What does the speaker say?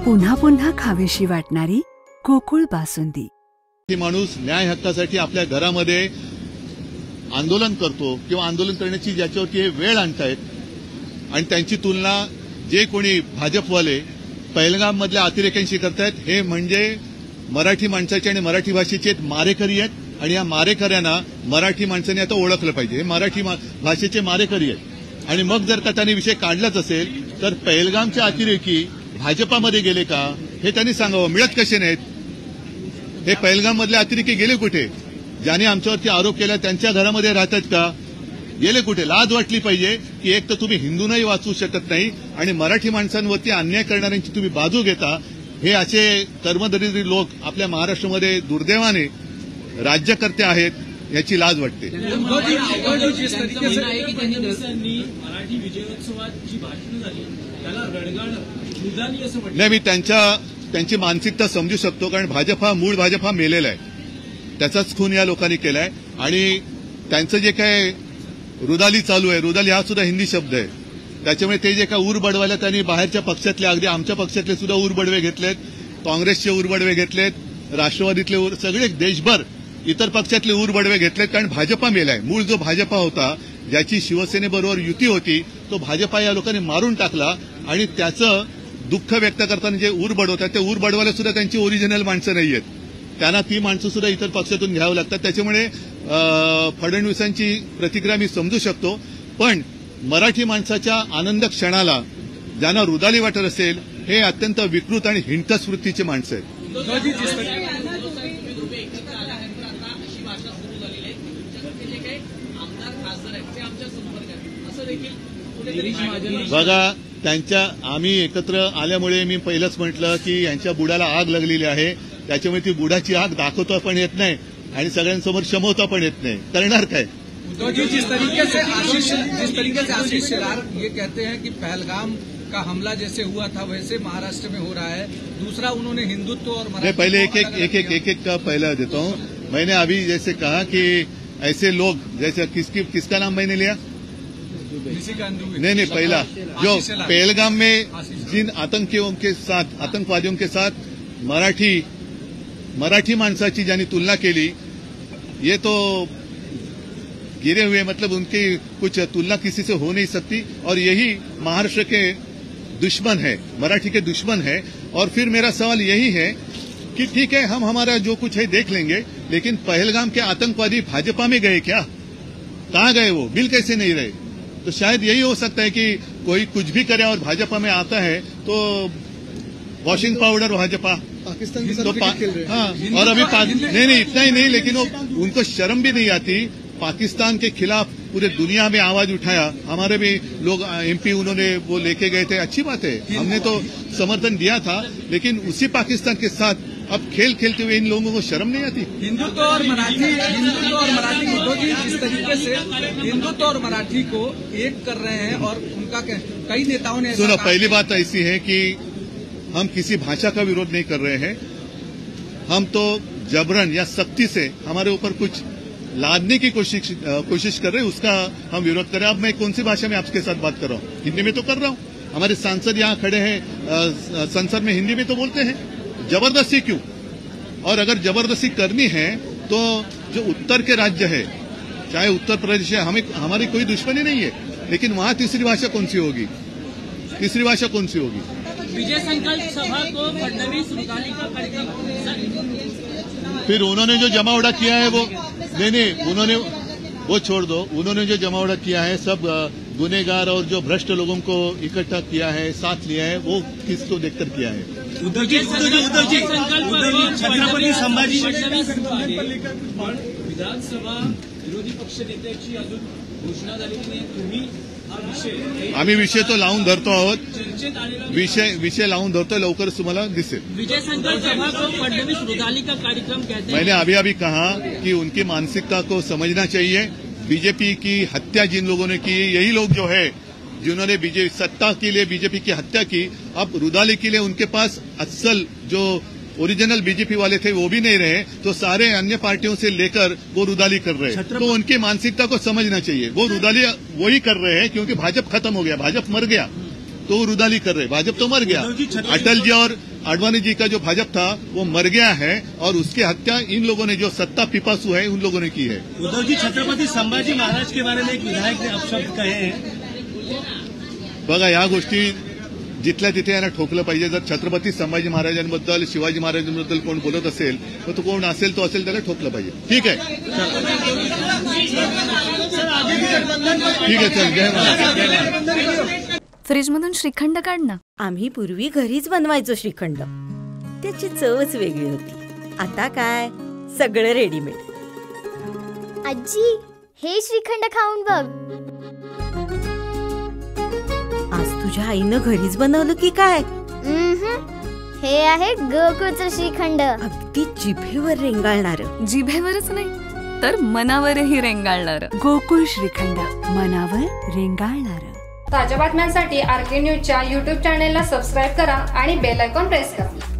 पुन्हा पुन्हा खावीशी वाटणारी गोकुळ बासुंदी। माणूस न्याय हक्कासाठी आपल्या घरामध्ये आंदोलन करतो किंवा आंदोलन करण्याची ज्याच्यावरती वेळ आणतायत आणि त्यांची तुलना जे कोणी भाजपवाले पहलगाम मधल्या अतिरेक्यांशी करतायत, हे म्हणजे मराठी माणसाचे आणि मराठी भाषेचे मारेकरी आहेत आणि या मारेकऱ्यांना मराठी माणसाने आता ओळखलं पाहिजे। हे मराठी भाषेचे मारेकरी आहेत आणि मग जर का त्यांनी विषय काढलाच असेल तर पहलगामचे अतिरेकी भाजपामध्ये गेले का हे त्यांनी सांगावं। मिळत कसे नाहीत हे पहलगाम मधले अतिरेकी गेले कुठे? ज्याने आमच्यावरती आरोप केला त्यांच्या घरामध्ये राहतात का? गेले कुठे? लाज वाटली पाहिजे की एक तर तुम्ही हिंदूंनाही वाचवू शकत नाही आणि मराठी माणसांवरती अन्याय करणाऱ्यांची तुम्ही बाजू घेता। हे असे कर्मदरिद्री लोक आपल्या महाराष्ट्रामध्ये दुर्दैवाने राज्यकर्ते आहेत, याची लाज वाटते। मराठी विजयोत्सवात जी भाषणं झाली त्याला रडगाणं रुदाली असं म्हटलं। नाही, मी त्यांची मानसिकता समजू शकतो, कारण मूळ भाजप हा मेलेला आहे, त्याचाच खून या लोकांनी केलाय आणि त्यांचं जे काय रुदाली चालू आहे, रुदाली हा सुद्धा हिंदी शब्द आहे, त्याच्यामुळे ते जे काय ऊर बडवायला त्यांनी बाहेरच्या पक्षातले, अगदी आमच्या पक्षातले सुद्धा ऊर बडवे घेतलेत, काँग्रेसचे ऊर बडवे घेतलेत, राष्ट्रवादीतले सगळे देशभर इतर पक्षातले ऊर बडवे घेतलेत, कारण भाजपा मेलाय। मूळ जो भाजपा होता, ज्याची शिवसेनेबरोबर युती होती, तो भाजपा या लोकांनी मारून टाकला आणि त्याचं दुःख व्यक्त करताना जे ऊर बडवतात ते ऊर बडवायला सुद्धा त्यांची ओरिजिनल माणसं नाहीयेत, त्यांना ती माणसं सुद्धा इतर पक्षातून घ्यावं लागतात। त्याच्यामुळे फडणवीसांची प्रतिक्रिया मी समजू शकतो, पण मराठी माणसाच्या आनंद क्षणाला ज्यांना रुदाली वाटत असेल, हे अत्यंत विकृत आणि हिंटस वृत्तीचे माणसं आहेत। बघा, आम्ही एकत्र आल्यामुळे मी पहिलंच म्हटलं की यांच्या बुडाला आग लागलेली आहे, त्याच्यामुळे ती बुडाची आग दाखवता पण येत नाही आणि सगळ्यांसमोर शमवता पण येत नाही, करणार काय? जिस तरीके से आशीष शेलार ये कहते हैं कि पहलगाम का हमला जैसे हुआ था वैसे महाराष्ट्र में हो रहा है, दूसरा उन्होंने हिंदुत्व और पहले एक का पहला देता हूँ। मैंने अभी जैसे कहा कि ऐसे लोग जैसे किसका नाम मैंने लिया? नहीं, पहला जो पहलगाम में जिन आतंकवादियों के साथ मराठी माणसाची ज्यांनी तुलना केली, ये तो गिरे हुए, मतलब उनकी कुछ तुलना किसी से हो नहीं सकती और यही महाराष्ट्र के दुश्मन है, मराठी के दुश्मन है। और फिर मेरा सवाल यही है कि ठीक है, हम हमारा जो कुछ है देख लेंगे, लेकिन पहलगाम के आतंकवादी भाजपा में गए क्या? कहाँ गए? वो मिल कैसे नहीं रहे? तो शायद यही हो सकता है कि कोई कुछ भी करे और भाजपा में आता है तो वॉशिंग पाउडर भाजपा पाकिस्तान तो हाँ, और अभी नहीं इतना ही नहीं, लेकिन वो उनको शर्म भी नहीं आती। पाकिस्तान के खिलाफ पूरे दुनिया में आवाज उठाया, हमारे भी लोग एमपी उन्होंने वो लेके गए थे, अच्छी बात है, हमने तो समर्थन दिया था, लेकिन उसी पाकिस्तान के साथ अब खेल खेलते हुए इन लोगों को शर्म नहीं आती? हिंदुत्व और मराठी जिस तरीके से हिंदुत्व और मराठी को एक कर रहे हैं और उनका कई नेताओं ने सुनो, पहली बात ऐसी है कि हम किसी भाषा का विरोध नहीं कर रहे हैं, हम तो जबरन या सख्ती से हमारे ऊपर कुछ लादने की कोशिश कर रहे हैं, उसका हम विरोध कर रहे हैं। अब मैं कौन सी भाषा में आपके साथ बात कर रहा हूँ? हिंदी में तो कर रहा हूँ, हमारे सांसद यहाँ खड़े हैं, संसद में हिंदी में तो बोलते हैं, जबरदस्ती क्यों? और अगर जबरदस्ती करनी है तो जो उत्तर के राज्य है, चाहे उत्तर प्रदेश है, हमारी कोई दुश्मनी नहीं है, लेकिन वहां तीसरी भाषा कौन सी होगी? विजय संकल्प सभा को फडणवीस रुदाली का कार्यक्रम, फिर उन्होंने जो जमावड़ा किया है वो नहीं, उन्होंने वो छोड़ दो, उन्होंने जो जमावड़ा किया है सब गुनेगार और जो भ्रष्ट लोगों को इकट्ठा किया है, साथ लिया है, वो किसको देखकर किया है? उद्धव जी छत्रपती संभाजी विधानसभा विरोधी पक्ष नेत्याची अजून घोषणा झालेली नाही, तुम्ही आम्ही विषय तो लावून धरतो आहोत, विषय लावून धरतो, लवकरच तुम्हाला दिसेल। विजय संकल्प सभा को फडणवीस रुदाली का कार्यक्रम कहते हैं। मैंने अभी कहा कि उनकी मानसिकता को समझना चाहिए। बीजेपी की हत्या जिन लोगों ने की, यही लोग जो है जिन्होंने सत्ता के लिए बीजेपी की हत्या की, अब रुदाली के लिए उनके पास असल जो ओरिजिनल बीजेपी वाले थे वो भी नहीं रहे, तो सारे अन्य पार्टियों से लेकर वो रुदाली कर रहे हैं। तो उनकी मानसिकता को समझना चाहिए, वो रुदाली वही कर रहे हैं क्योंकि भाजपा खत्म हो गया, भाजपा मर गया। तो रुदाली कर रहे। भाजपा तो मर गया। अटल जी और आडवाणी जी का जो भाजपा था वो मर गया है और उसकी हत्या इन लोगों ने, जो सत्ता पिपासु है, उन लोगों ने की है। उद्धव जी छत्रपति संभाजी महाराज के बारे में एक विधायक ने अपशब्द कहे हैं। बघा, या गोष्टी जिथल्या तिथे यांना ठोकलं पाहिजे। जर छत्रपती संभाजी महाराजांबद्दल, शिवाजी महाराजांबद्दल कोण बोलत असेल तर तो कोण असेल तो असेल त्याला ठोकलं पाहिजे। ठीक आहे, ठीक आहे, चल, जय महाराज। फ्रीजमधून श्रीखंड काढ ना। आम्ही पूर्वी घरीच बनवायचो श्रीखंड, त्याची चवच वेगळी होती। आता काय सगळं रेडीमेड। आजी, हे श्रीखंड खाऊन बघ। आज तुझ्या आईनं घरीच बनवलं की काय? हे आहे गोकुळचं श्रीखंड। अगदी जिभेवर रेंगाळणार। जिभेवरच नाही तर मनावरही रेंगाळणार। गोकुळ श्रीखंड, मनावर रेंगाळणार। ताज्या बातम्यांसाठी आरके न्यूजच्या YouTube चॅनेलला सबस्क्राईब करा आणि बेल आयकॉन प्रेस करा।